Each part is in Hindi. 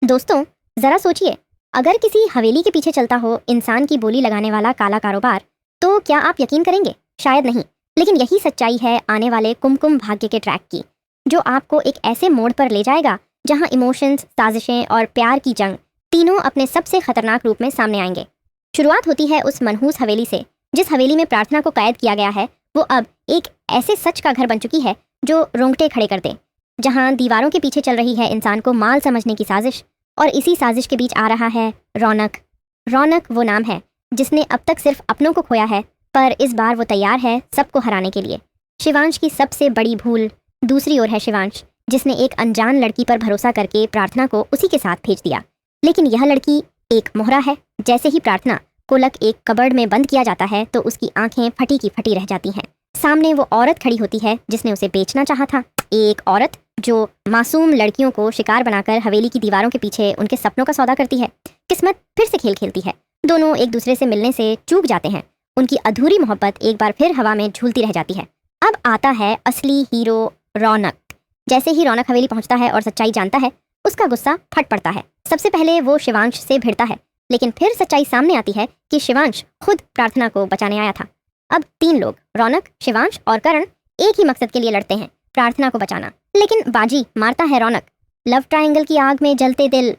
दोस्तों, जरा सोचिए, अगर किसी हवेली के पीछे चलता हो इंसान की बोली लगाने वाला काला कारोबार, तो क्या आप यकीन करेंगे? शायद नहीं। लेकिन यही सच्चाई है आने वाले कुमकुम भाग्य के ट्रैक की, जो आपको एक ऐसे मोड़ पर ले जाएगा जहां इमोशंस, साजिशें और प्यार की जंग तीनों अपने सबसे खतरनाक रूप में सामने आएंगे। शुरुआत होती है उस मनहूस हवेली से, जिस हवेली में प्रार्थना को कैद किया गया है वो अब एक ऐसे सच का घर बन चुकी है जो रोंगटे खड़े कर दे। जहां दीवारों के पीछे चल रही है इंसान को माल समझने की साजिश, और इसी साजिश के बीच आ रहा है रौनक। रौनक वो नाम है जिसने अब तक सिर्फ अपनों को खोया है, पर इस बार वो तैयार है सबको हराने के लिए। शिवांश की सबसे बड़ी भूल। दूसरी ओर है शिवांश, जिसने एक अनजान लड़की पर भरोसा करके प्रार्थना को उसी के साथ भेज दिया। लेकिन यह लड़की एक मोहरा है। जैसे ही प्रार्थना को एक कबर्ड में बंद किया जाता है तो उसकी आंखें फटी की फटी रह जाती हैं। सामने वो औरत खड़ी होती है जिसने उसे बेचना चाहा था। एक औरत जो मासूम लड़कियों को शिकार बनाकर हवेली की दीवारों के पीछे उनके सपनों का सौदा करती है। किस्मत फिर से खेल खेलती है। दोनों एक दूसरे से मिलने से चूक जाते हैं। उनकी अधूरी मोहब्बत एक बार फिर हवा में झूलती रह जाती है। अब आता है असली हीरो रौनक। जैसे ही रौनक हवेली पहुंचता है और सच्चाई जानता है, उसका गुस्सा फट पड़ता है। सबसे पहले वो शिवांश से भिड़ता है, लेकिन फिर सच्चाई सामने आती है कि शिवांश खुद प्रार्थना को बचाने आया था। अब तीन लोग, रौनक, शिवांश और करण, एक ही मकसद के लिए लड़ते हैं, प्रार्थना को बचाना। लेकिन बाजी मारता है रौनक। लव ट्रायंगल की आग में जलते दिल।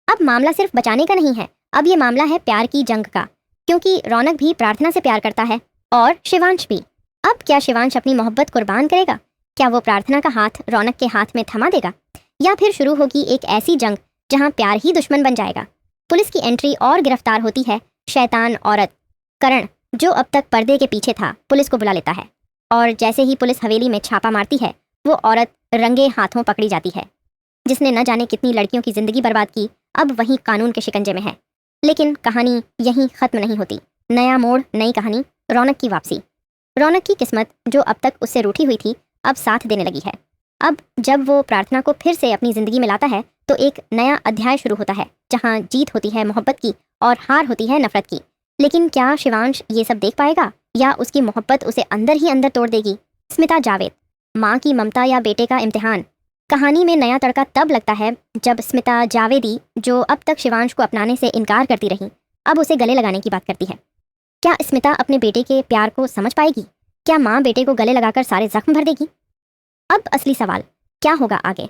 अब मामला सिर्फ बचाने का नहीं है, अब ये मामला है प्यार की जंग का, क्योंकि रौनक भी प्रार्थना से प्यार करता है और शिवांश भी। अब क्या शिवांश अपनी मोहब्बत कुर्बान करेगा? क्या वो प्रार्थना का हाथ रौनक के हाथ में थमा देगा, या फिर शुरू होगी एक ऐसी जंग जहां प्यार ही दुश्मन बन जाएगा? पुलिस की एंट्री और गिरफ्तार होती है शैतान औरत। करण, जो अब तक पर्दे के पीछे था, पुलिस को बुला लेता है, और जैसे ही पुलिस हवेली में छापा मारती है, वो औरत रंगे हाथों पकड़ी जाती है। जिसने न जाने कितनी लड़कियों की जिंदगी बर्बाद की, अब वही कानून के शिकंजे में है। लेकिन कहानी यहीं खत्म नहीं होती। नया मोड़, नई कहानी, रौनक की वापसी। रौनक की किस्मत, जो अब तक उससे रूठी हुई थी, अब साथ देने लगी है। अब जब वो प्रार्थना को फिर से अपनी जिंदगी में लाता है तो एक नया अध्याय शुरू होता है, जहां जीत होती है मोहब्बत की और हार होती है नफरत की। लेकिन क्या शिवांश ये सब देख पाएगा, या उसकी मोहब्बत उसे अंदर ही अंदर तोड़ देगी? स्मिता जावेद, माँ की ममता या बेटे का इम्तिहान। कहानी में नया तड़का तब लगता है जब स्मिता जावेदी, जो अब तक शिवांश को अपनाने से इनकार करती रही, अब उसे गले लगाने की बात करती है। क्या स्मिता अपने बेटे के प्यार को समझ पाएगी? क्या माँ बेटे को गले लगाकर सारे जख्म भर देगी? अब असली सवाल, क्या होगा आगे?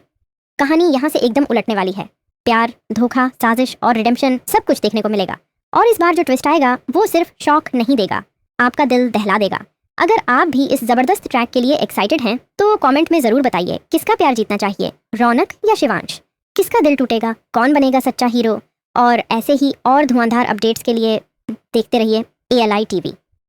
कहानी यहाँ से एकदम उलटने वाली है। प्यार, धोखा, साजिश और रिडेम्पशन सब कुछ देखने को मिलेगा। और इस बार जो ट्विस्ट आएगा वो सिर्फ शॉक नहीं देगा, आपका दिल दहला देगा। अगर आप भी इस जबरदस्त ट्रैक के लिए एक्साइटेड हैं तो कमेंट में जरूर बताइए, किसका प्यार जीतना चाहिए, रौनक या शिवांश? किसका दिल टूटेगा? कौन बनेगा सच्चा हीरो? और ऐसे ही और धुआंधार अपडेट्स के लिए देखते रहिए ALI TV।